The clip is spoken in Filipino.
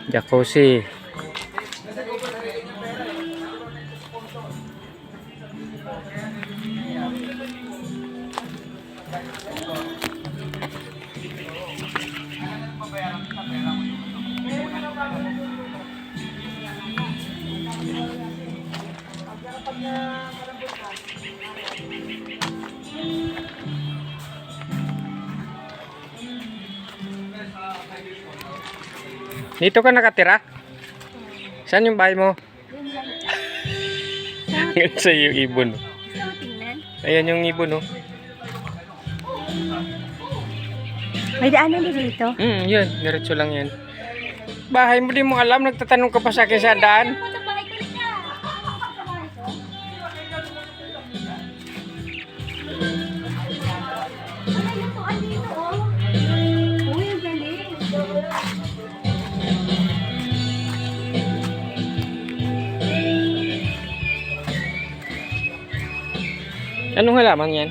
Jacuzzi. Dito ka nakatira? Saan yung bahay mo? Ngayon sa yung ibon. Ayan yung ibon, oh. May daanan din dito. Yun. Diretso lang yan. Bahay mo, di mo alam. Nagtatanong ka pa sa akin sa daan. Anong halaman yan?